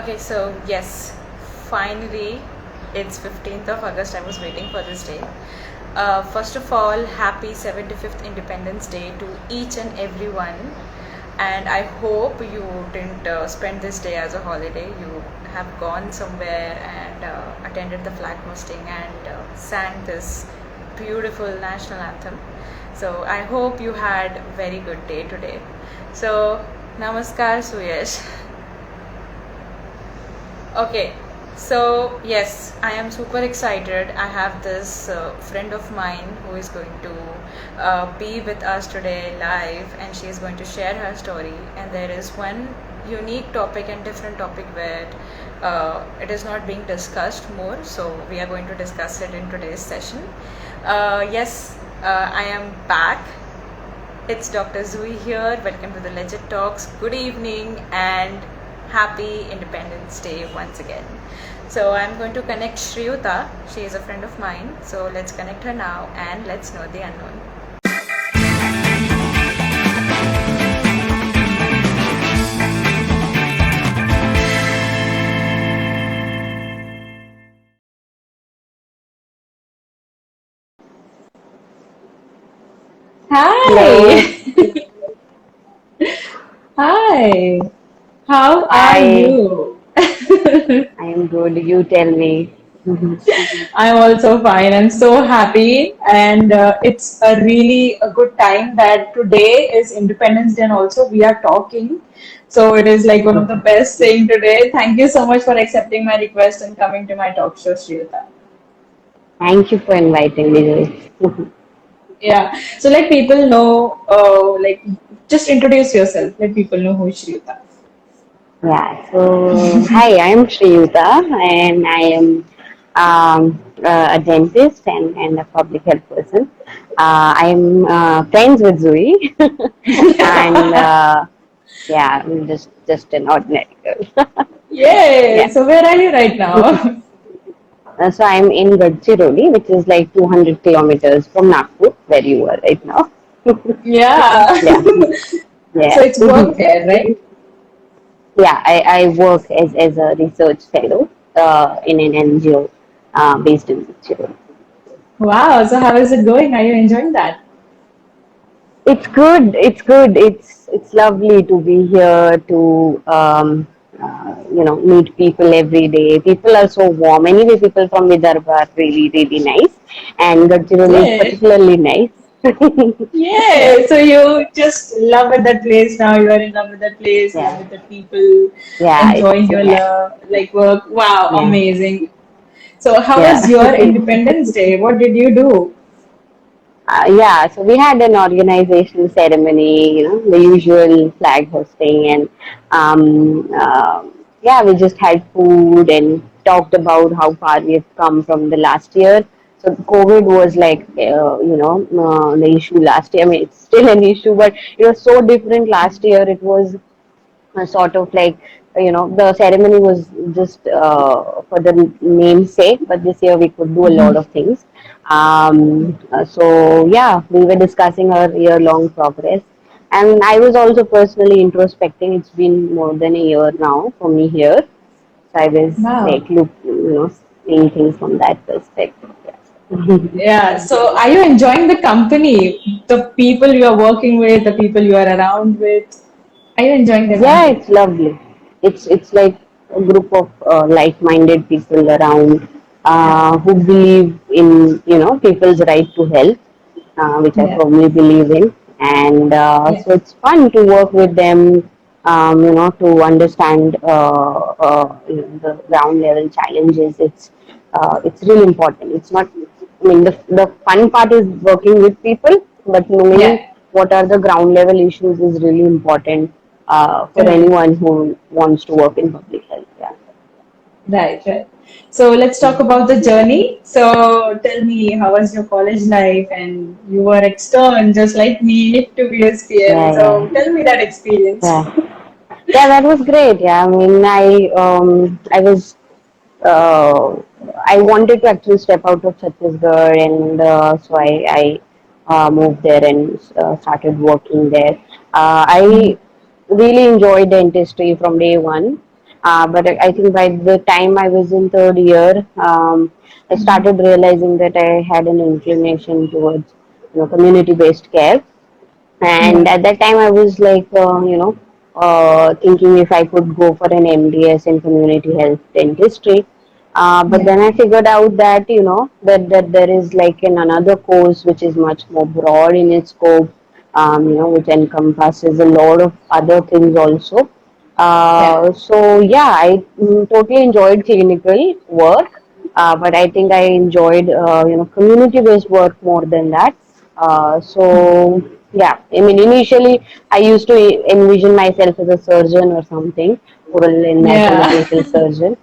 Okay, so yes, finally, it's 15th of August. I was waiting for this day. First of all, happy 75th Independence Day to each and everyone. And I hope you didn't spend this day as a holiday. You have gone somewhere and attended the flag hosting and sang this beautiful national anthem. So I hope you had very good day today. So namaskar, Suyesh. Okay, so yes, I am super excited. I have this friend of mine who is going to be with us today live, and she is going to share her story. And there is one unique topic and different topic where it is not being discussed more, so we are going to discuss it in today's session. Yes, I am back. It's Dr. Zui here. Welcome to the Legit Talks. Good evening and happy Independence Day once again. So I'm going to connect Shriyuta. She is a friend of mine. So let's connect her now and let's know the unknown. Hello. Hi. Hi. How are Hi. you? I am good. You tell me. I'm also fine. I'm so happy, and it's a good time that today is Independence Day, and also we are talking. So it is like one of the best thing today. Thank you so much for accepting my request and coming to my talk show, Shriyuta. Thank you for inviting me. Yeah. So let people know, just introduce yourself. Let people know who is Shriyuta. Yeah. So, hi, I am Shriyuta, and I am a dentist and a public health person. I am friends with Zui, and yeah, I'm just an ordinary girl. Yay! Yeah. So where are you right now? So I'm in Gadchiroli, which is like 200 kilometers from Nagpur, where you are right now. Yeah. Yeah. So Yeah. it's work there, right? Yeah, I work as a research fellow in an NGO based in Chile. Wow. So how is it going? Are you enjoying that? It's good. It's good. It's lovely to be here to meet people every day. People are so warm. Anyway, people from Vidarbha are really nice, and Gadchiroli is Yeah. particularly nice. Yeah, Yeah. So you just love with that place now. You are in love with that place, love yeah, with the people, yeah. enjoying your Yeah, love, like work. Wow, yeah, amazing. So how was yeah. your Independence Day? What did you do? Yeah, so we had an organization ceremony, the usual flag hosting, and yeah, we just had food and talked about how far we have come from the last year. So COVID was like, the issue last year. I mean, it's still an issue, but it was so different last year. It was sort of like the ceremony was just for the name's sake, but this year we could do a lot of things. So yeah, we were discussing our year-long progress, and I was also personally introspecting. It's been more than a year now for me here, so I was Wow. like seeing things from that perspective. Yeah. Yeah. So are you enjoying the company, the people you are working with, the people you are around with? Are you enjoying the Yeah, company? it's lovely. It's like a group of like-minded people around who believe in people's right to health, which I Yeah. firmly believe in, and Yeah. so it's fun to work with them. To understand the ground level challenges. It's really important. It's not. I mean, the fun part is working with people, but knowing Yeah. what are the ground level issues is really important for Correct. anyone who wants to work in public health. Yeah. Right, right. So let's talk about the journey. So tell me, how was your college life? And you were extern, just like me, to be a SPL. Yeah, So yeah, tell me that experience. yeah. Yeah, that was great. Yeah, I mean, I was uh, I wanted to actually step out of Chhattisgarh, and so I moved there and started working there. I really enjoyed dentistry from day one. But I think by the time I was in third year, I started realizing that I had an inclination towards, community-based care. And Yeah. at that time, I was like, thinking if I could go for an MDS in community health dentistry. But Yeah. then I figured out that, that there is like another course which is much more broad in its scope, which encompasses a lot of other things also. Yeah. So yeah, I totally enjoyed clinical work, but I think I enjoyed community-based work more than that. So yeah, I mean initially I used to envision myself as a surgeon or something, oral and Yeah. maxillofacial surgeon.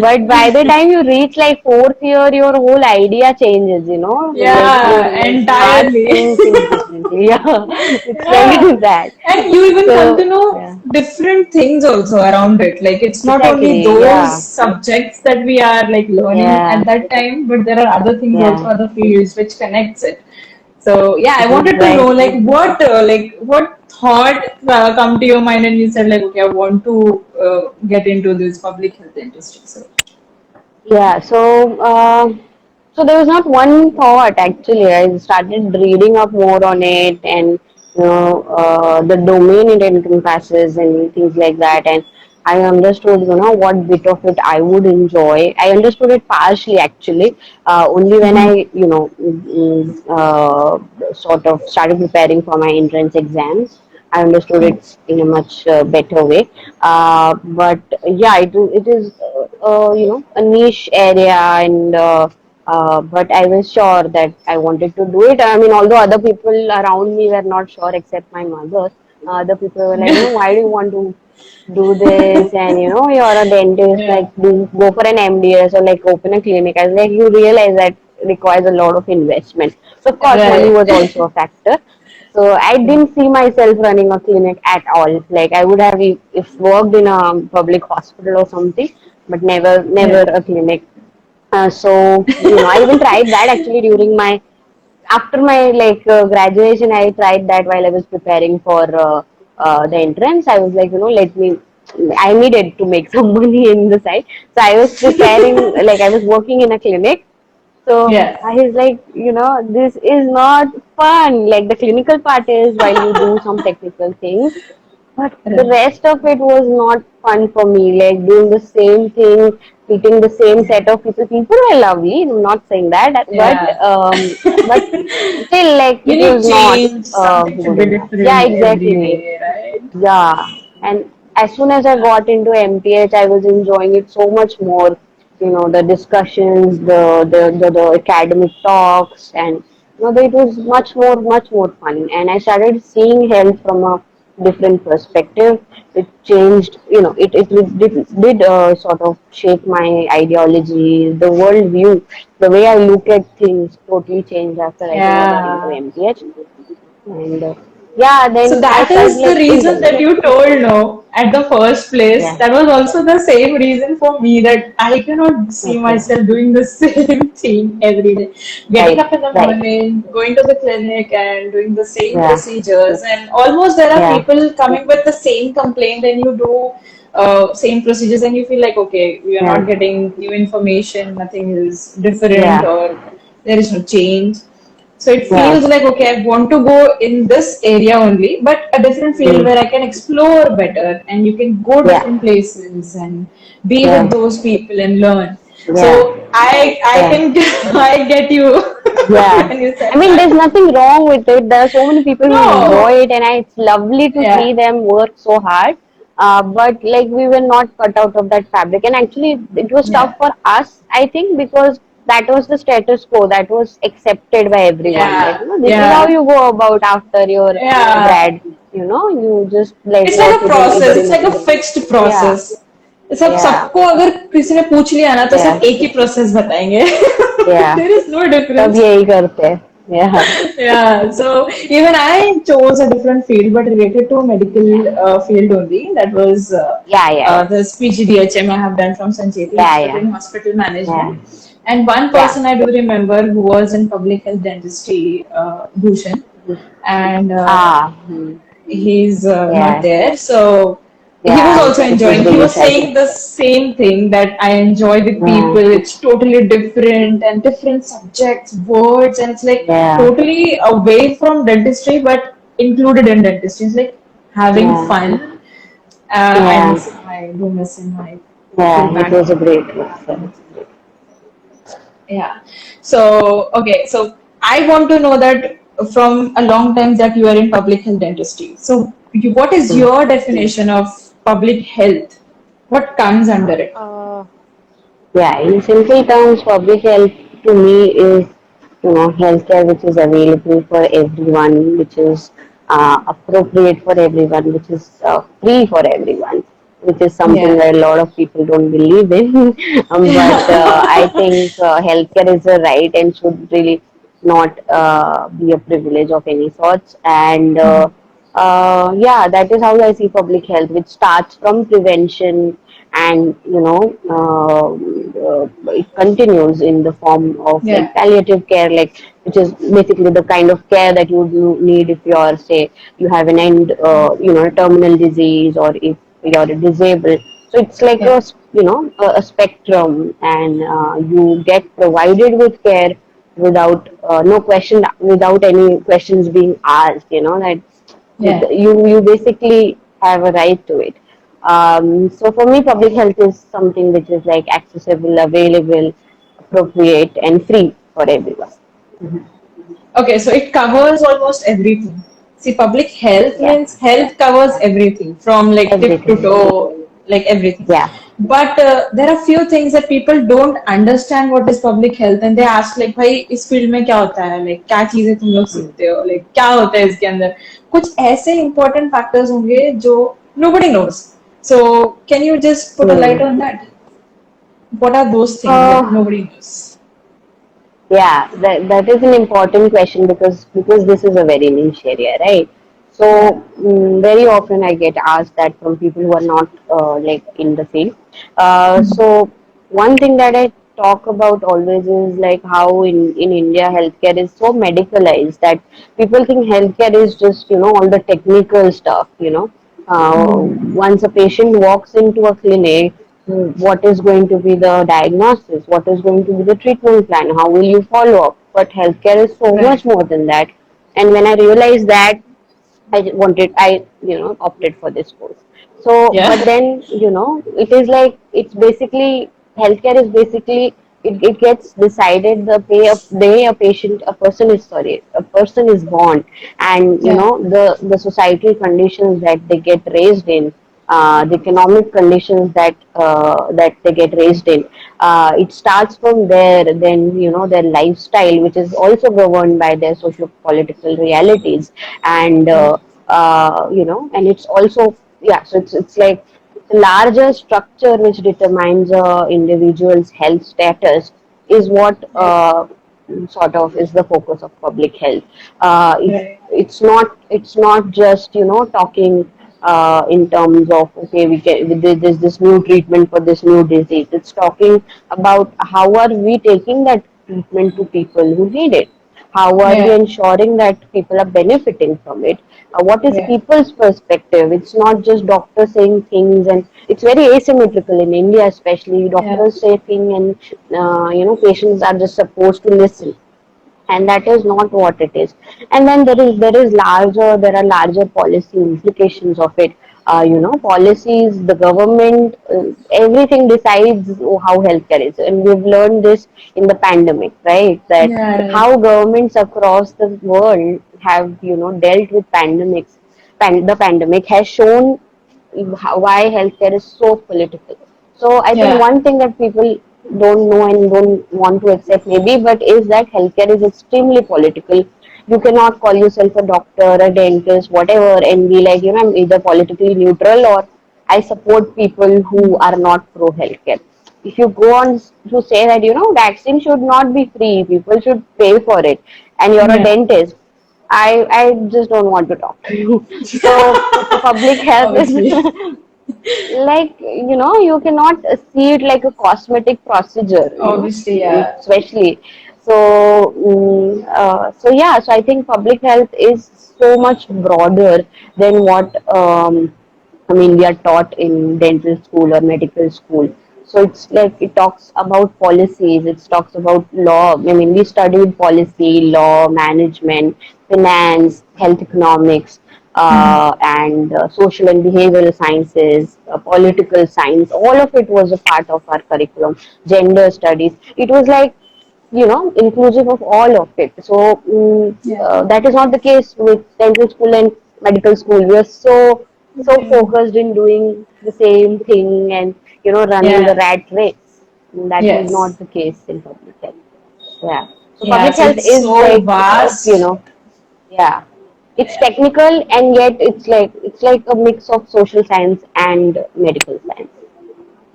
But by the time you reach like fourth year, your whole idea changes. Like Yeah, you start entirely. seeing things differently. Yeah, it's Yeah. like that. And you even come to So know yeah, different things also around it. Like it's not only exactly. those Yeah, subjects that we are like learning yeah, at that time, but there are other things also, yeah. other fields which connects it. So yeah, I wanted to know Exactly. like what thought come to your mind and you said like okay, I want to get into this public health industry. So Yeah, so there was not one thought actually. I started reading up more on it, and the domain it encompasses and things like that. And I understood, what bit of it I would enjoy. I understood it partially actually, only when I, sort of started preparing for my entrance exams. I understood it in a much better way. But yeah, it is a niche area, and but I was sure that I wanted to do it. I mean, although other people around me were not sure, except my mother. Other people were like, why do you want to do this? And you're a dentist, yeah, like go for an MDS or like open a clinic. I was like, you realize that requires a lot of investment. So of course, money right. was also a factor. So I Yeah, didn't see myself running a clinic at all. Like I would have if worked in a public hospital or something, but never yeah, a clinic. So I even tried that actually during my after my graduation. I tried that while I was preparing for the entrance. I was like, let me. I needed to make some money in the side, so I was preparing. Like I was working in a clinic, so yeah, I was like, this is not fun. Like the clinical part is while you do some technical things, but the right. rest of it was not fun for me. Like doing the same thing, meeting the same set of people. People were lovely. I'm not saying that, Yeah. but still, like You it need was not change. Something should good be enough. Yeah, different every exactly. day, right? Yeah, and as soon as I got into MTH, I was enjoying it so much more. The discussions, the academic talks, and it was much more fun. And I started seeing health from a different perspective. It changed, it did sort of shape my ideology, the world view, the way I look at things totally changed after I think I got into Yeah. MTH. And yeah, So then I that felt is the like reason that interested. you told no at the first place. Yeah. That was also the same reason for me that I cannot see Okay. myself doing the same thing every day. Getting Right. up in the Right. morning, going to the clinic and doing the same Yeah. procedures and almost there are Yeah. people coming with the same complaint and you do same procedures and you feel like okay, we are Yeah. not getting new information, nothing is different Yeah. or there is no change. So it Yeah. feels like okay, I want to go in this area only, but a different field Mm. where I can explore better and you can go Yeah. different places and be Yeah. with those people and learn. Yeah. So I Yeah. can I get you Yeah. when you I said mean, that. there's nothing wrong with it. There are so many people who enjoy No. it, and it's lovely to Yeah. see them work so hard. But like we were not cut out of that fabric, and actually, it was tough Yeah. for us, I think, because that was the status quo that was accepted by everyone. Like, Yeah. this is how Yeah. you go about after your Yeah. grad. You just like It's like work a within process, either it's in a like a clinic. fixed Yeah, process. सब yeah, सबको अगर किसी ने पूछ लिया ना तो yeah, सब एक ही प्रोसेस बताएंगे. yeah. There is no सब difference. यही करते हैं. Yeah, Yeah, so even I chose a different field, but related to medical yeah, field only. That was yeah, yeah, this PGDHM I have done from Sancheti yeah, Hospital yeah, in hospital yeah, management. And one yeah. person I do remember who was in public health dentistry, Bhushan, and Ah, hmm. he's not Yeah, there. So he was Yeah, also it was enjoying. He really was tragic. saying the same thing that I enjoy with Yeah, people. It's totally different and different subjects, words, and it's like yeah, totally away from dentistry, but included in dentistry. It's like having yeah, fun. yeah, I do miss him. I feel yeah. It bad was a for great him. book. Yeah. Yeah. So, okay. So, I want to know that from a long time that you are in public health dentistry. So, what is Mm. your definition of public health? What comes under it? Uh, Yeah, in simple terms, public health to me is, healthcare which is available for everyone, which is appropriate for everyone, which is free for everyone, which is something Yeah. that a lot of people don't believe in. But I think healthcare is a right and should really not be a privilege of any sorts. And yeah, that is how I see public health, which starts from prevention and it continues in the form of like Yeah. palliative care, like which is basically the kind of care that you would need if you are, say, you have an end a terminal disease, or if you're disabled. So it's like Yeah. a spectrum, and you get provided with care without no question, without any questions being asked, that Yeah. you basically have a right to it. So for me, public health is something which is like accessible, available, appropriate, and free for everyone. Okay, so it covers almost everything. See, public health Yeah, means health covers everything from like tip to everything. toe, like everything. Yeah. But there are few things that people don't understand what is public health, and they ask like, भाई इस field में क्या होता है, like क्या चीजें तुम लोग सीखते हो, like क्या होता है इसके अंदर, कुछ ऐसे important factors होंगे जो nobody knows. So can you just put a light Hmm. on that? What are those things that Uh, nobody knows? Yeah, that is an important question, because this is a very niche area, right? So Yeah. very often I get asked that from people who are not like in the field. So one thing that I talk about always is like how in India healthcare is so medicalized that people think healthcare is just all the technical stuff. Once a patient walks into a clinic, what is going to be the diagnosis, what is going to be the treatment plan, how will you follow up? But healthcare is so Right. much more than that. And when I realized that, I opted for this course. So, but Yeah. then, it is like, it's basically, healthcare is basically, it gets decided the way a person is, sorry, a person is born, and, Yeah. the societal conditions that they get raised in, the economic conditions that they get raised in. It starts from there. Then their lifestyle, which is also governed by their socio-political realities, and and it's also, yeah. So it's like the larger structure which determines a individual's health status is what Right. sort of is the focus of public health. Right. It's not just talking in terms of, okay, there's this new treatment for this new disease. It's talking about how are we taking that treatment to people who need it. How are we Yeah. ensuring that people are benefiting from it? What is Yeah. people's perspective? It's not just doctors saying things, and it's very asymmetrical in India, especially. Yeah. Doctors say things, and patients are just supposed to listen, and that is not what it is. And then there are larger policy implications of it. Policies, the government, everything decides how healthcare is, and we've learned this in the pandemic, right? That Yeah. Right. how governments across the world have dealt with pandemics. The pandemic has shown why healthcare is so political. So I think Yeah. one thing that people don't know and don't want to accept maybe, but is that healthcare is extremely political. You cannot call yourself a doctor, a dentist, whatever, and be like, I'm either politically neutral or I support people who are not pro healthcare. If you go on to say that, vaccine should not be free, people should pay for it, and you're a Yeah. dentist, I just don't want to talk to you. So public health is Obviously. like, you cannot see it like a cosmetic procedure, Obviously. Yeah. especially. So so yeah, so I think public health is so much broader than what I mean, we are taught in dental school or medical school. So it's like it talks about policies, it talks about law. I mean, we studied policy, law, management, finance, health economics, and social and behavioral sciences, political science. All of it was a part of our curriculum. Gender studies. It was like inclusive of all of it. So Yeah. that is not the case with dental school and medical school. We are so focused in doing the same thing and running the Yeah. rat race. That was Yes. not the case in public health. Yeah. So Yeah. public So health it's is so like vast. yeah, it's Yeah. technical and yet it's like a mix of social science and medical science.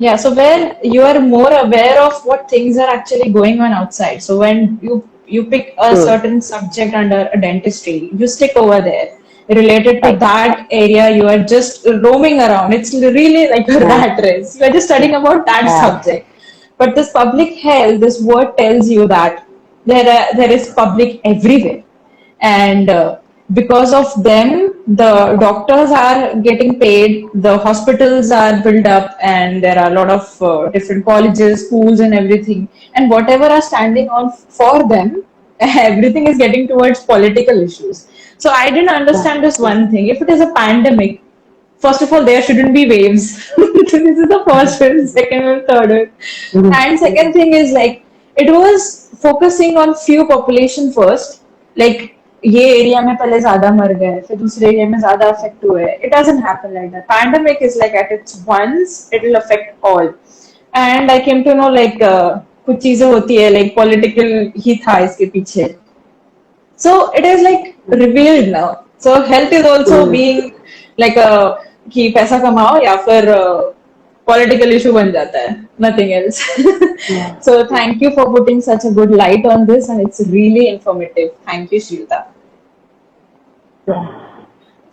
Yeah, so Yeah. where you are more aware of what things are actually going on outside. So when you pick a Hmm. certain subject under a dentistry, you stick over there. Related to Right. that area, you are just roaming around. It's really like a Yeah. rat race. You are just studying about that Yeah. subject. But this public health, this word tells you that there is public everywhere, and because of them the doctors are getting paid, the hospitals are built up, and there are a lot of different colleges, schools and everything, and whatever are standing on for them everything is getting towards political issues. So I didn't Yeah. understand this one thing. If it is a pandemic, first of all, there shouldn't be waves. This is the first wave, second wave, third wave. And second thing is like it was focusing on few population first. Like ये area में पहले ज्यादा मर गए फिर दूसरे area में ज्यादा अफेक्ट हुए. It doesn't happen like that. Pandemic is like at its once it will affect all. And I came to know like कुछ चीजें होती है like political ही था इसके पीछे. So it is like revealed now. So health is also Mm. being like a कि पैसा कमाओ या फिर political issue बन जाता है. Nothing else. Yeah. So thank you for putting such a good light on this, and it's really informative. Thank you, Shriyuta. Yeah.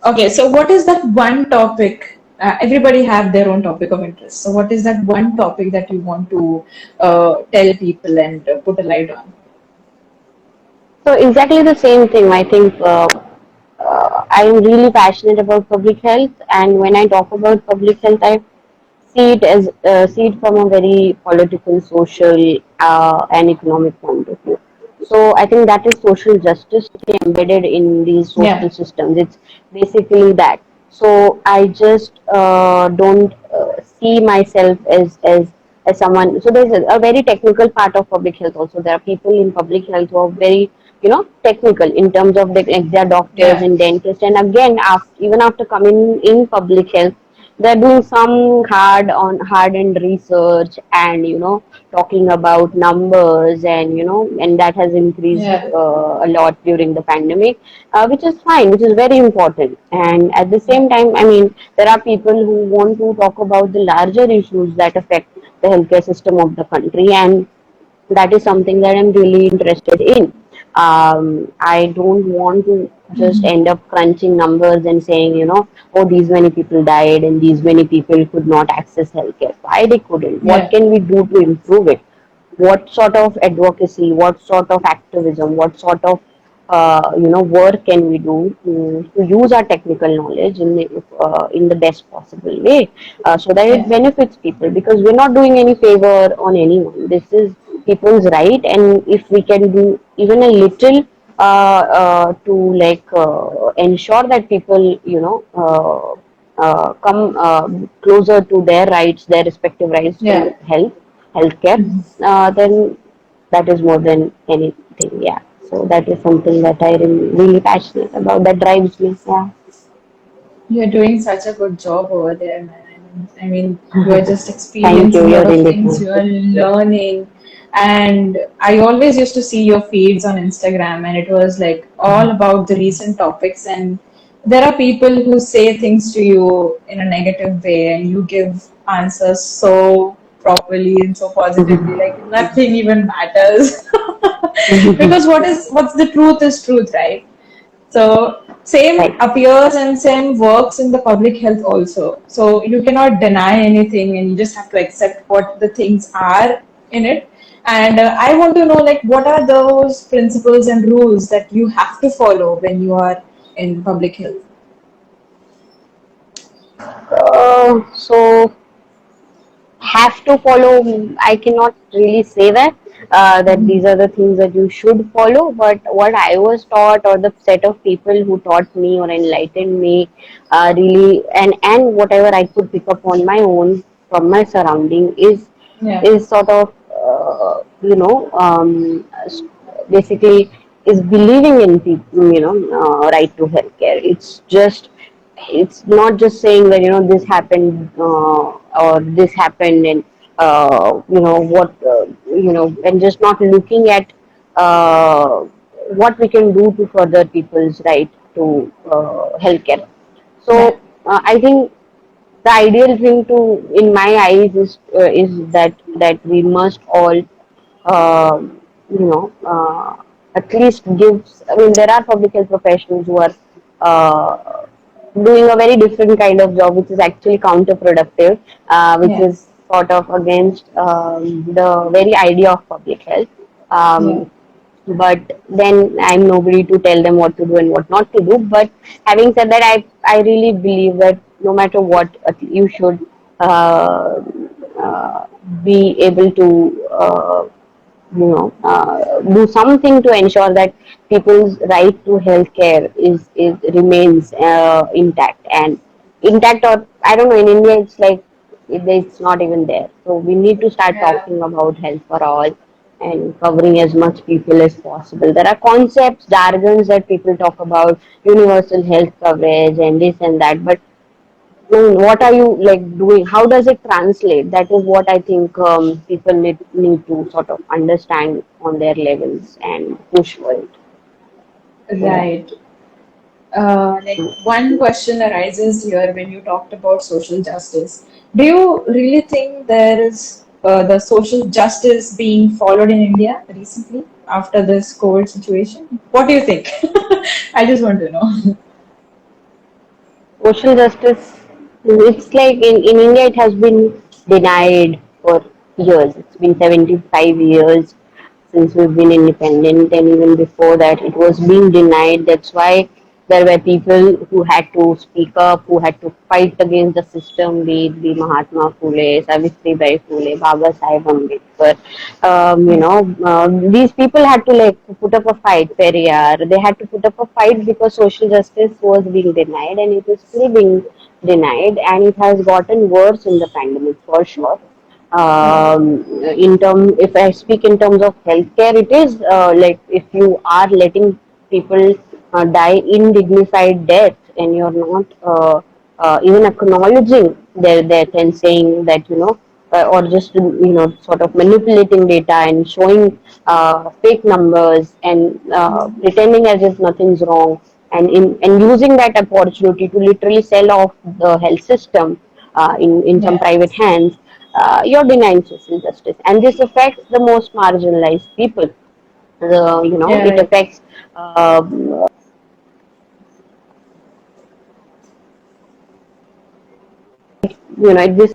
Okay, so what is that one topic? Everybody have their own topic of interest. So what is that one topic that you want to tell people and put a light on? So exactly the same thing. I think I'm really passionate about public health, and when I talk about public health, I see it from a very political, social, and economic point of view. So I think that is social justice embedded in these social Yeah, systems. It's basically that. So I just don't see myself as someone. So there's a very technical part of public health also. There are people in public health who are very technical in terms of like they're doctors yeah, and dentists. And again, even after coming in public health, they're doing some hard end research and talking about numbers and and that has increased yeah, a lot during the pandemic, which is fine, which is very important. And at the yeah, same time, I mean, there are people who want to talk about the larger issues that affect the healthcare system of the country, and that is something that I'm really interested in. I don't want to just end up crunching numbers and saying, oh, these many people died and these many people could not access healthcare. Why they couldn't? What yeah, can we do to improve it? What sort of advocacy, what sort of activism, what sort of work can we do to use our technical knowledge in the best possible way, so that it yeah, benefits people, because we're not doing any favor on anyone. This is people's right, and if we can do even a little to like ensure that people come closer to their rights, their respective rights yeah. to healthcare, then that is more than anything. Yeah. So that is something that I am really passionate about. That drives me. Yeah. You're doing such a good job over there, man. I mean, you are just Thank you. experiencing a You're lot of really things. kind. You are learning, and I always used to see your feeds on Instagram, and it was like all about the recent topics. And there are people who say things to you in a negative way, and you give answers so properly and so positively, like nothing even matters. Because what's the truth is truth, right? So same Right. appears and same works in the public health also. So you cannot deny anything, and you just have to accept what the things are in it. And I want to know like what are those principles and rules that you have to follow when you are in public health? So have to follow, I cannot really say that that these are the things that you should follow, but what I was taught, or the set of people who taught me or enlightened me, really, and whatever I could pick up on my own from my surrounding Yeah, is sort of basically is believing in people, right to healthcare. It's not just saying that this happened, or this happened, and and just not looking at uh, what we can do to further people's right to healthcare. yeah, So I think the ideal thing to, in my eyes, is that we must all, uh, at least gives. I mean, there are public health professionals who are doing a very different kind of job, which is actually counterproductive, which yeah, is sort of against the very idea of public health. yeah. Um, but then I'm nobody to tell them what to do and what not to do. But having said that, I really believe that no matter what, you should uh, uh, be able to do something to ensure that people's right to healthcare is remains intact, and intact, or I don't know, in India it's like it's not even there. So we need to start Yeah. talking about health for all and covering as much people as possible. There are concepts, jargons that people talk about, universal health coverage and this and that, but what are you like doing? How does it translate? That is what I think people need to sort of understand on their levels and push for it. Yeah. Right. Like one question arises here when you talked about social justice. Do you really think there is the social justice being followed in India recently after this COVID situation? What do you think? I just want to know. Social justice, it's like in India, it has been denied for years. It's been 75 years since we've been independent, and even before that, it was being denied. That's why there were people who had to speak up, who had to fight against the system, be it the Mahatma Phule, Savitribai Phule, Baba Sahib Ambedkar. Yeah. These people had to like put up a fight, Periyar. They had to put up a fight because social justice was being denied, and it is still being denied, and it has gotten worse in the pandemic for sure. Yeah. If I speak in terms of healthcare, it is like if you are letting people die indignified death, and you're not even acknowledging their death and saying that or just sort of manipulating data and showing fake numbers and pretending as if nothing's wrong, and using that opportunity to literally sell off the health system in some Yeah. private hands. You're denying social justice, and this affects the most marginalized people. Yeah. It Right. affects uh, this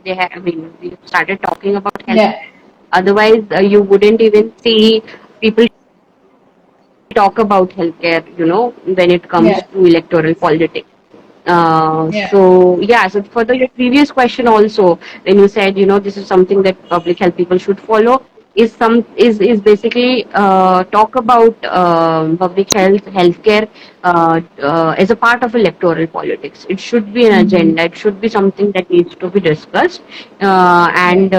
I mean, we started talking about health. Yeah. Otherwise, you wouldn't even see people talk about healthcare, when it comes Yeah. to electoral politics. Yeah. So for the your previous question also, when you said, this is something that public health people should follow, is basically talk about public healthcare as a part of electoral politics. It should be an Hmm. agenda. It should be something that needs to be discussed, Yeah. and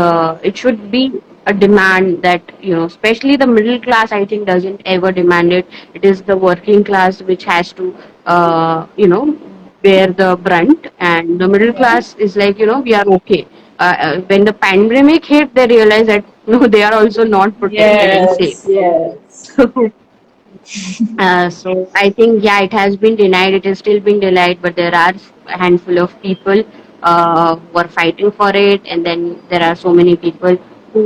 it should be a demand that, especially the middle class, I think, doesn't ever demand it. It is the working class which has to bear the brunt, and the middle Yeah. class is like, we are okay. When the pandemic hit, they realize that no, they are also not protected and safe. Yes. Yes. So so I think, yeah, it has been denied. It is still being denied, but there are a handful of people who are fighting for it, and then there are so many people who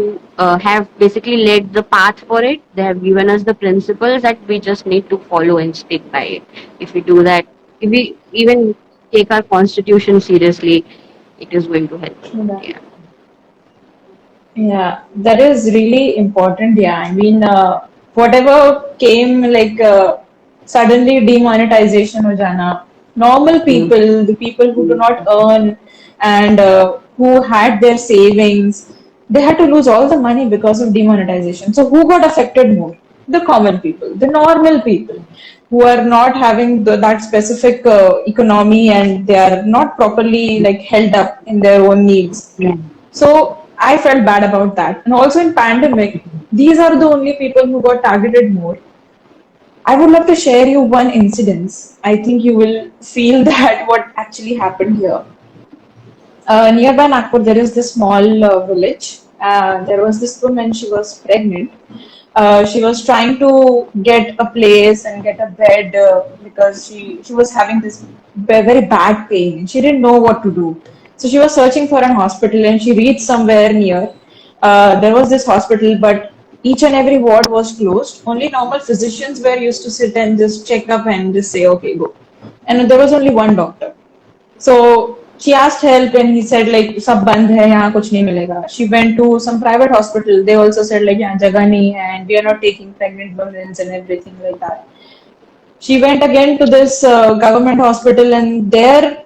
have basically led the path for it. They have given us the principles that we just need to follow and stick by it. If we do that, if we even take our constitution seriously, it is going to help a True lot. that. Yeah. Yeah, that is really important. Yeah, I mean, whatever came like suddenly demonetization हो जाना, normal Mm. people, the people who do not earn and who had their savings, they had to lose all the money because of demonetization. So who got affected more? The common people, the normal people who are not having that specific economy, and they are not properly like held up in their own needs. Yeah. So I felt bad about that. And also in pandemic, these are the only people who got targeted more. I would love to share you one incident. I think you will feel that what actually happened here. Nearby Nagpur, there is this small village. There was this woman, she was pregnant. She was trying to get a place and get a bed because she was having this very bad pain. She didn't know what to do. So she was searching for an hospital and she reached somewhere near. There was this hospital, but each and every ward was closed. Only normal physicians were used to sit and just check up and just say, okay, go. And there was only one doctor. So she asked help and he said like सब बंद है यहाँ कुछ नहीं मिलेगा. She went to some private hospital. They also said like यहाँ जगह नहीं है and we are not taking pregnant women and everything like that. She went again to this government hospital and there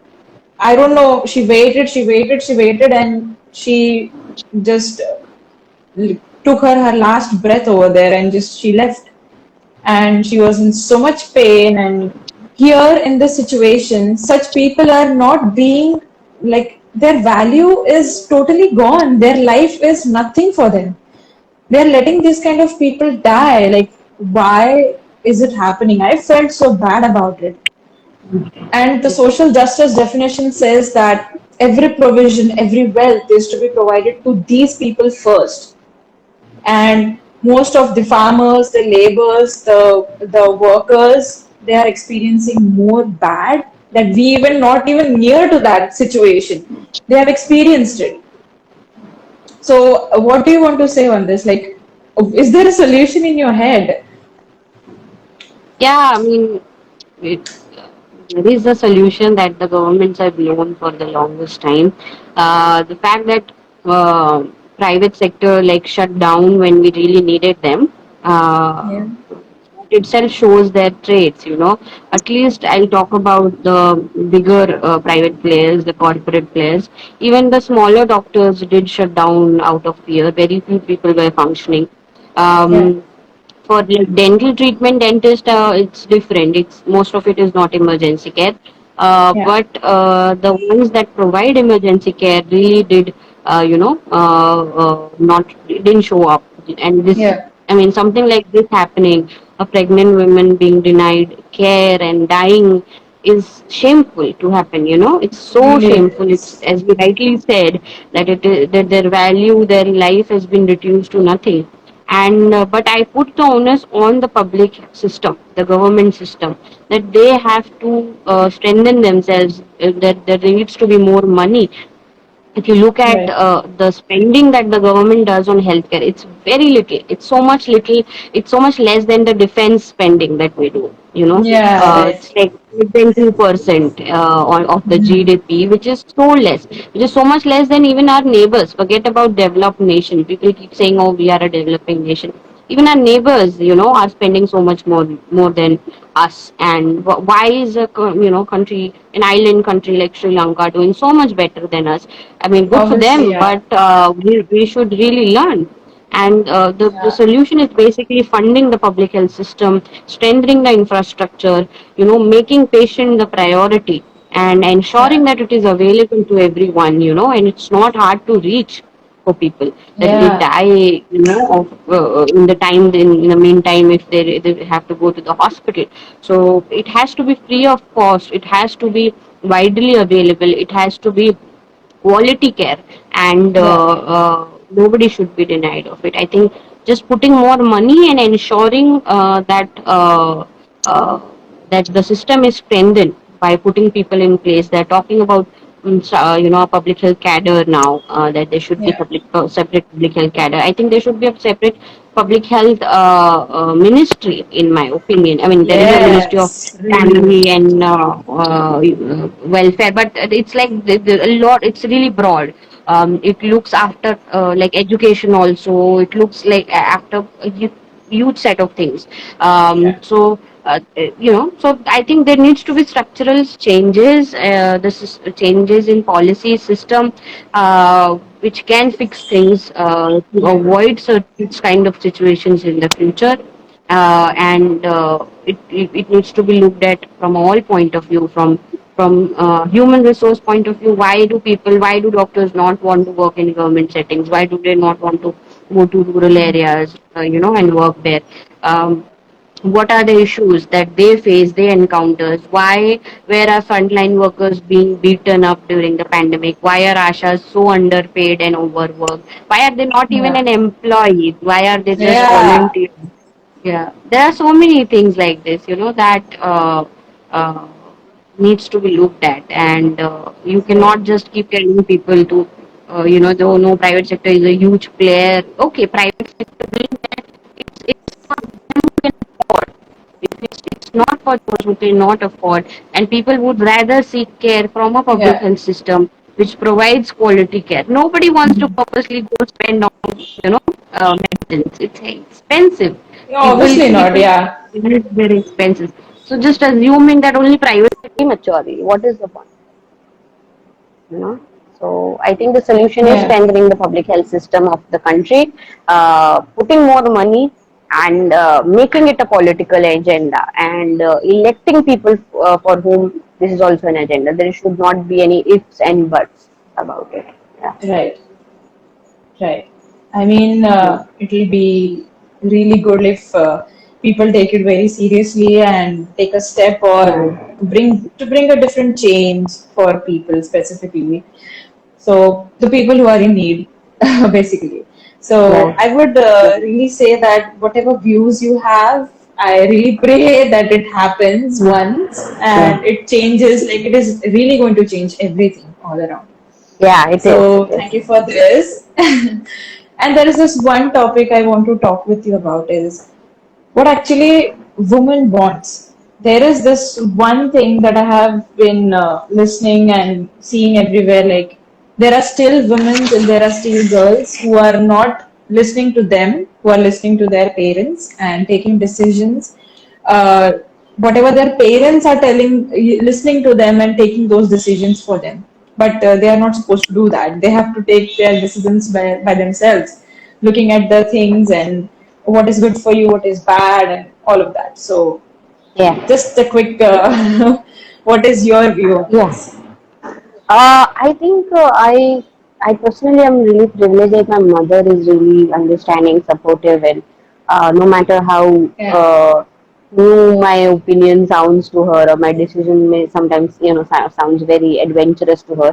I don't know. She waited, and she just took her last breath over there and just she left. And she was in so much pain. And here in this situation, such people are not being like their value is totally gone. Their life is nothing for them. They're letting these kind of people die. Like, why is it happening? I felt so bad about it. And the social justice definition says that every provision, every wealth is to be provided to these people first. And most of the farmers, the laborers, the workers, they are experiencing more bad that we even not even near to that situation. They have experienced it. So, what do you want to say on this? Like, is there a solution in your head? Yeah, I mean, it, there is a solution that the governments have known for the longest time. The fact that private sector like shut down when we really needed them, Yeah, itself shows their traits. At least I'll talk about the bigger private players, the corporate players. Even the smaller doctors did shut down out of fear. Very few people were functioning. yeah, um, for like dental treatment, dentist, it's different. It's most of it is not emergency care. yeah, But the ones that provide emergency care really did, not didn't show up. And this, yeah. I mean, something like this happening, a pregnant woman being denied care and dying, is shameful to happen. It's so Really, it shameful. It's, is. as we rightly said, that it is that their value, their life has been reduced to nothing. And but I put the onus on the public system, the government system, that they have to strengthen themselves. That there needs to be more money. If you look at Right. the spending that the government does on healthcare, it's very little. It's so much little. It's so much less than the defense spending that we do. Yeah, right. It's like 2% of the GDP, which is so less, which is so much less than even our neighbors. Forget about developed nation. People keep saying, "Oh, we are a developing nation." Even our neighbors, are spending so much more than us. And why is a country, an island country like Sri Lanka, doing so much better than us? I mean, good for Obviously, them, yeah. but we should really learn. And the Yeah, solution is basically funding the public health system, strengthening the infrastructure, making patient the priority, and ensuring yeah, that it is available to everyone, and it's not hard to reach for people, that they yeah, die, of in in the meantime, if they have to go to the hospital. So it has to be free of cost. It has to be widely available. It has to be quality care, and yeah, nobody should be denied of it. I think just putting more money and ensuring uh, that the system is strengthened by putting people in place. They're talking about a public health cadre now, that there should be yeah. separate public health cadre. I think there should be a separate public health ministry, in my opinion. I mean, there is a ministry of Yes, really. family and welfare, but it's like a lot. It's really broad. It looks after like education also. It looks like after a huge set of things. Yeah, So So I think there needs to be structural changes, changes in policy system, which can fix things to Yeah. avoid certain kind of situations in the future. And it needs to be looked at from all point of view, from human resource point of view. Why do doctors not want to work in government settings? Why do they not want to go to rural areas, and work there? Um, what are the issues that they face, they encounters? Why where are frontline workers being beaten up during the pandemic? Why are ashas so underpaid and overworked? Why are they not even Yeah. an employee? Why are they just Yeah. volunteers? Yeah, there are so many things like this, that uh, needs to be looked at, and you Right. cannot just keep telling people to, though no, private sector is a huge player. Okay, private sector being there, it's for them who can afford. It's not for those who cannot afford, and people would rather seek care from a public Yeah. health system which provides quality care. Nobody wants to purposely go spend on, medicines. It's expensive. Yeah, People, obviously not. people, Yeah. it's very expensive. So just assuming that only private maturity, what is the point? you know so I think the solution is Yeah. strengthening the public health system of the country, putting more money, and making it a political agenda, and electing people for whom this is also an agenda. There should not be any ifs and buts about it. Yeah. Right. Right. I mean, Hmm. it'll be really good if people take it very seriously and take a step Yeah. or to bring a different change for people specifically. So the people who are in need, basically. So Right. I would really say that whatever views you have, I really pray that it happens once Yeah. and it changes. Like it is really going to change everything all around. Yeah. It is. It So is. thank you for this. And there is this one topic I want to talk with you about is what actually woman wants. There is this one thing that I have been listening and seeing everywhere. Like there are still women and there are still girls who are not listening to them, who are listening to their parents and taking decisions. Uh, Whatever their parents are telling, listening to them and taking those decisions for them. But they are not supposed to do that. They have to take their decisions by themselves, looking at the things and what is good for you, what is bad, and all of that. So, Yeah. just a quick, what is your view on Yeah. this? I think I personally am really privileged that my mother is really understanding, supportive, and no matter how Yeah, new my opinion sounds to her, or my decision may sometimes sounds very adventurous to her,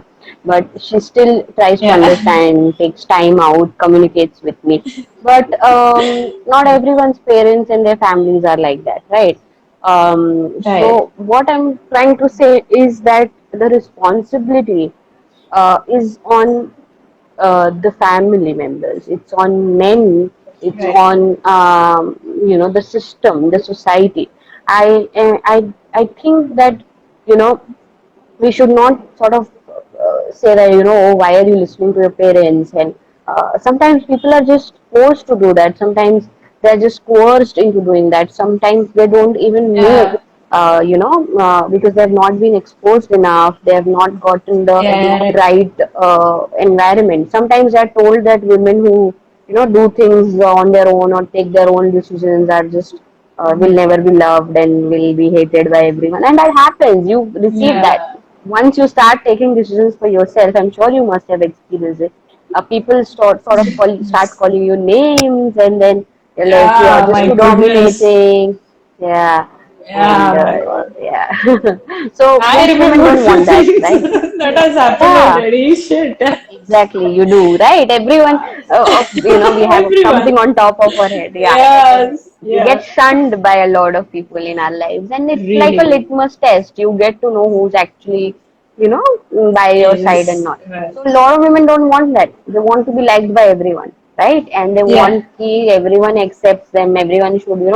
but she still tries to yeah, understand, takes time out, communicates with me. But not everyone's parents and their families are like that, right? right, So what I'm trying to say is that the responsibility is on the family members. It's on men. It's right, on the system, the society. I think that you know we should not sort of say that oh, why are you listening to your parents, and sometimes people are just forced to do that. Sometimes they're just coerced into doing that. Sometimes they don't even know, yeah, because they've not been exposed enough. They have not gotten the yeah, right, right environment. Sometimes they're told that women who do things on their own or take their own decisions are just will never be loved and will be hated by everyone, and that happens. You receive that yeah, once you start taking decisions for yourself. I'm sure you must have experienced it. People start yes, calling you names, and then they're like, you are yeah, just my too goodness, dominating. Yeah. And yeah, my God. yeah. So I most women remember a don't few want that, things right? that has happened Yeah. already. Shit. Exactly, you do, right? Everyone, we have something Everyone. on top of our head. Yeah, Yes, we get yeah, shunned by a lot of people in our lives, and it's like a really litmus test. You get to know who's actually, you know, by your side and is. not. Right. So a lot of women don't want that. They want to be liked by everyone, right? And they Yeah, want ki everyone accepts them. Everyone should,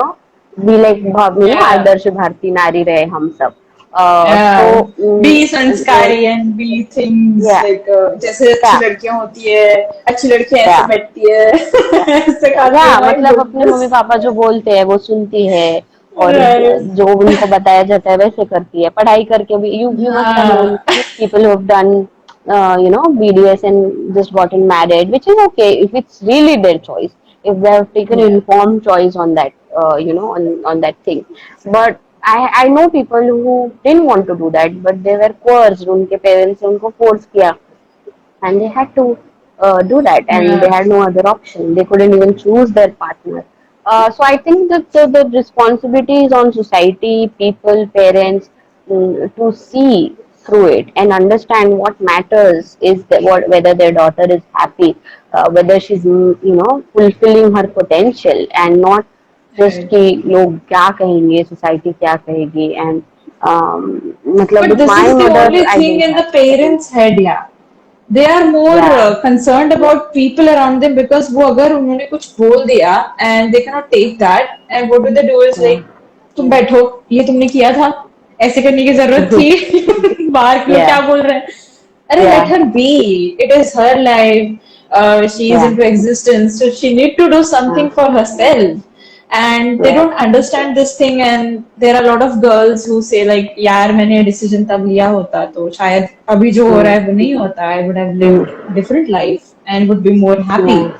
be like, yeah, आदर्श भारती नारी रहे हम सब. So yeah. Be uh, संस्कारी and be things yeah, like जैसे अच्छी yeah, लड़कियां होती है, अच्छी लड़कियां ऐसे बैठती है, yeah. ऐसे खाती है. या My मतलब अपने मम्मी goodness. पापा जो बोलते हैं वो सुनती है, और Right. जो उनको बताया जाता है वैसे करती है, पढ़ाई करके भी। You must have known हाँ. people who have done BDS and just gotten married, which is okay if it's really their choice, if they have taken Yeah. informed choice on that, on that thing. But I know people who didn't want to do that, but they were coerced. उनके parents ने उनको force किया, and they had to do that, and they Yeah. had no other option. They couldn't even choose their partner. So I think that the responsibility is on society, people, parents, to see through it and understand what matters is that what whether their daughter is happy, whether she's fulfilling her potential, and not just Right. कि लोग क्या कहेंगे, society क्या कहेगी, and मतलब But with this my is the mother only I thing didn't in have the such a parents' head, yeah. They are more yeah. concerned about people around them because वो अगर उन्होंने कुछ बोल दिया and they cannot take that, and what do they do is Yeah. like, तुम बैठो, ये तुमने किया था, ऐसे करने की जरूरत थी, बाहर के लोग क्या Yeah. बोल रहे हैं. अरे let Yeah. her be, it is her life, she is Yeah. into existence, so she need to do something Yeah. for herself. And they Yeah. don't understand this thing, and there are a lot of girls who say like यार मैंने decision तब लिया होता तो शायद अभी जो हो रहा Mm. है वो नहीं होता, I would have lived Mm. different life and would be more happy. Yeah.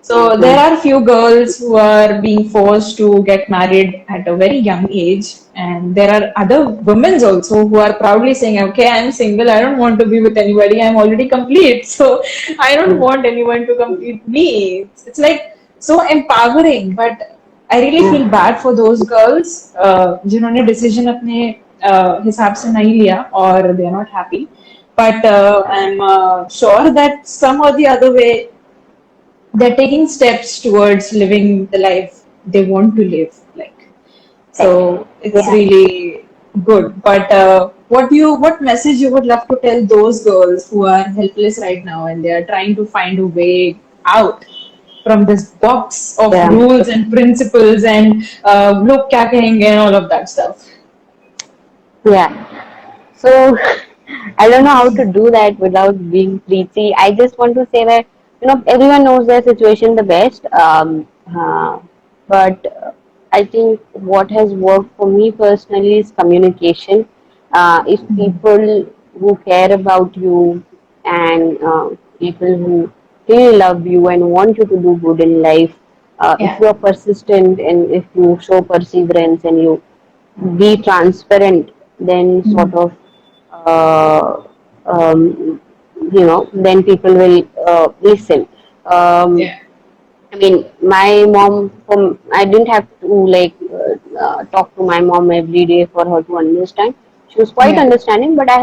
So there Mm. are few girls who are being forced to get married at a very young age, and there are other women also who are proudly saying, "Okay, I'm single. I don't want to be with anybody. I'm already complete. So I don't Mm. want anyone to complete me." It's like so empowering, but I really feel Yeah. bad for those girls जिन्होंने decision अपने हिसाब से नहीं लिया और they are not happy. But I'm sure that some or the other way they're taking steps towards living the life they want to live, like, so it's Yeah. really good. But what message you would love to tell those girls who are helpless right now and they are trying to find a way out from this box of Yeah. rules and principles and look kya kahenge and all of that stuff. Yeah. So I don't know how to do that without being preachy. I just want to say that everyone knows their situation the best. But I think what has worked for me personally is communication. If people who care about you, and people who really love you and want you to do good in life, if Yeah. you are persistent and if you show perseverance and you be transparent, then sort of uh, um, then people will listen. Um, Yeah. I mean, my mom, I didn't have to like talk to my mom every day for her to understand. She was quite Yeah. understanding, but I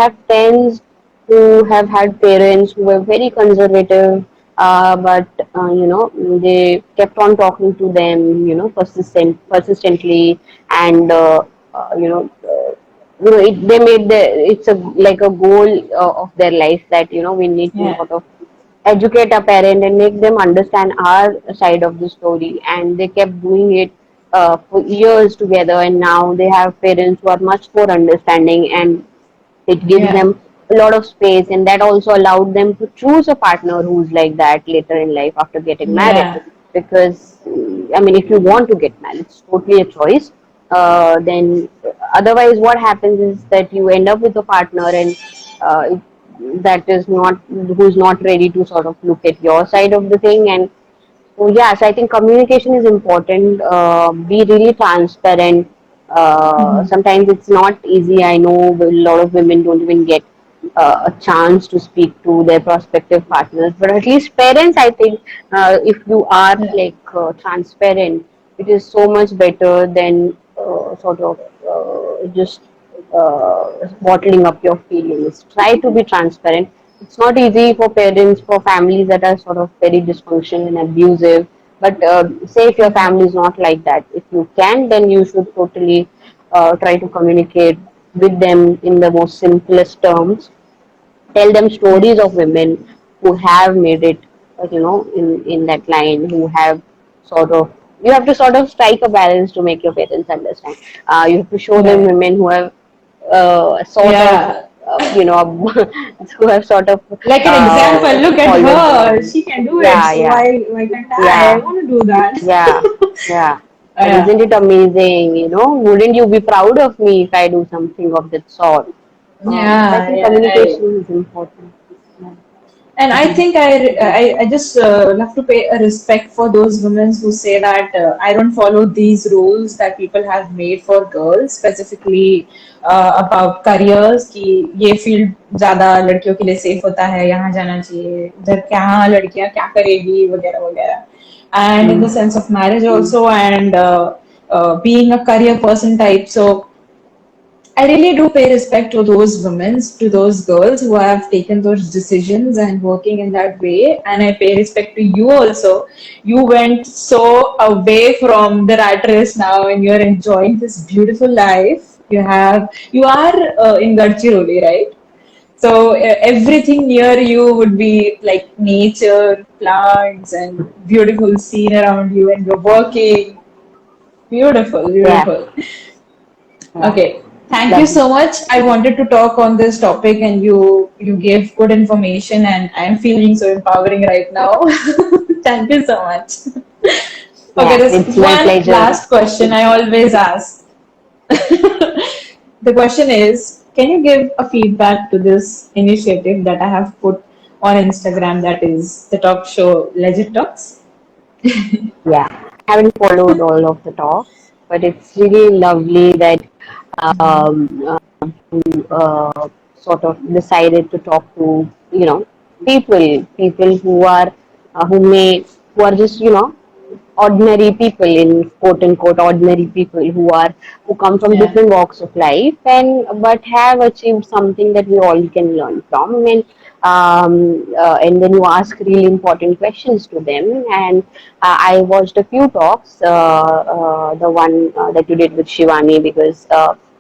have friends who have had parents who were very conservative, but they kept on talking to them, persistently, and they made it's a like a goal of their life that we need to Yeah. sort of educate our parent and make them understand our side of the story, and they kept doing it for years together, and now they have parents who are much more understanding, and it gives Yeah. them a lot of space, and that also allowed them to choose a partner who's like that later in life after getting married. Yeah. Because I mean, if you want to get married, it's totally a choice. Then otherwise what happens is that you end up with a partner, and that is not who's not ready to sort of look at your side of the thing. And so yes, I think communication is important. Be really transparent. Sometimes it's not easy. I know a lot of women don't even get a chance to speak to their prospective partners. But at least parents, I think, if you are Yeah. like transparent, it is so much better than sort of just bottling up your feelings. Try to be transparent. It's not easy for parents, for families that are sort of very dysfunctional and abusive. But say if your Yeah. family is not like that, if you can, then you should totally try to communicate with them in the most simplest terms. Tell them stories of Yes. women who have made it, in that line, who have sort of. You have to sort of strike a balance to make your parents understand. You have to show them Right. women who have sort of, Yeah. who have sort of Like an example, look at followed the her. line. She can do it. Yeah, So yeah, why can't I? I yeah, want to do that. yeah, yeah. And isn't Yeah. it amazing? Wouldn't you be proud of me if I do something of that sort? So I Yeah, think yeah. communication is important. Yeah. And I think I just have to pay a respect for those women who say that I don't follow these rules that people have made for girls, specifically about careers कि ये field ज्यादा लड़कियों के लिए safe होता है, यहाँ जाना चाहिए, इधर क्या लड़कियां क्या करेगी वगैरह वगैरह. And in the Mm. sense of marriage also, and being a career person type. So I really do pay respect to those women, to those girls who have taken those decisions and working in that way. And I pay respect to you also. You went so away from the rat race now, and you're enjoying this beautiful life. You are in Gadchiroli, right? So everything near you would be like nature, plants, and beautiful scene around you, and you're working. Beautiful, Yeah, beautiful. yeah, Okay, thank you lovely. so much. I wanted to talk on this topic, and you gave good information, and I'm feeling so empowering right now. Thank you so much. Okay, Yeah, there's it's my one pleasure. last question I always ask. The question is, can you give a feedback to this initiative that I have put on Instagram, that is the talk show Legit Talks? Yeah, I haven't followed all of the talks, but it's really lovely that sort of decided to talk to people who are just ordinary people, in quote unquote ordinary people, who come from Yeah, different walks of life and but have achieved something that we all can learn from. And then you ask really important questions to them. And I watched a few talks, the one that you did with Shivani, because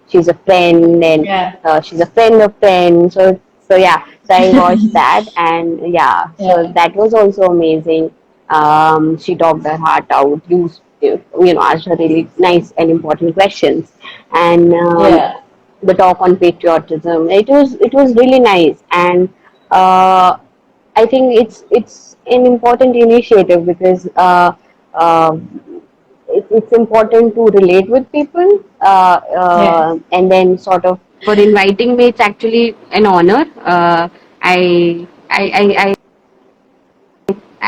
she's a friend, and yeah, she's a friend of friends. So yeah, so I watched that, and yeah, so yeah, that was also amazing. She talked her heart out, asked her really nice and important questions, and yeah, the talk on patriotism. It was really nice, and I think it's an important initiative because uh, it's important to relate with people, yeah. and then sort of for inviting me, it's actually an honor. I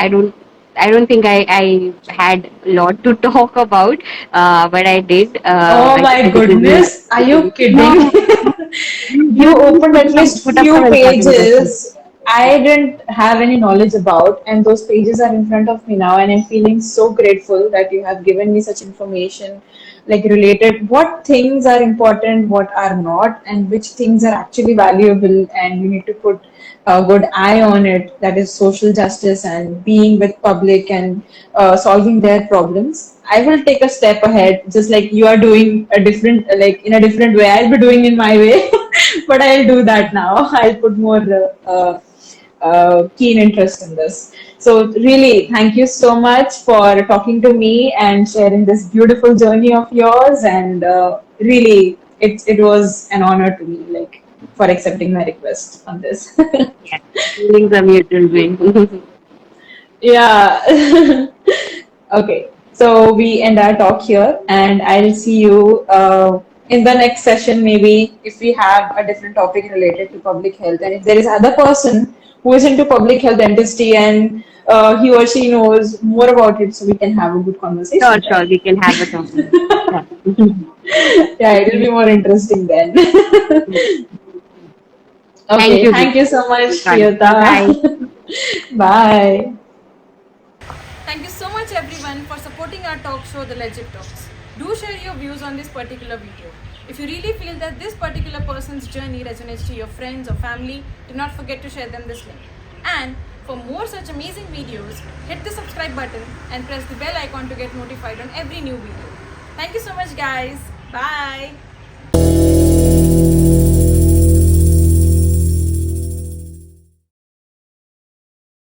don't I don't think I had a lot to talk about, but I did. Oh I my tried to give you an goodness, are you no, kidding? You you opened at least put up few some important questions. pages I didn't have any knowledge about, and those pages are in front of me now, and I'm feeling so grateful that you have given me such information, like related what things are important, what are not, and which things are actually valuable, and you need to put a good eye on it. That is social justice and being with public and solving their problems. I will take a step ahead, just like you are doing a different, like in a different way. I'll be doing in my way, but I'll do that now. I'll put more keen interest in this. So, really, thank you so much for talking to me and sharing this beautiful journey of yours. And really, it was an honor to me, like for accepting my request on this. Yeah, feelings are mutual being. Yeah. Okay. So we end our talk here, and I'll see you in the next session. Maybe if we have a different topic related to public health, and if there is other person who is into public health dentistry and he or she knows more about it, so we can have a good Sure, conversation, sure, right? we can have a talk. Sure. Yeah, it will be more interesting then. Thank Okay. you, Thank you so much, Deepika. Bye. Shriyuta. Bye. Thank you so much everyone for supporting our talk show The Legit Talks. Do share your views on this particular video. If you really feel that this particular person's journey resonates to your friends or family, do not forget to share them this link. And for more such amazing videos, hit the subscribe button and press the bell icon to get notified on every new video. Thank you so much guys. Bye.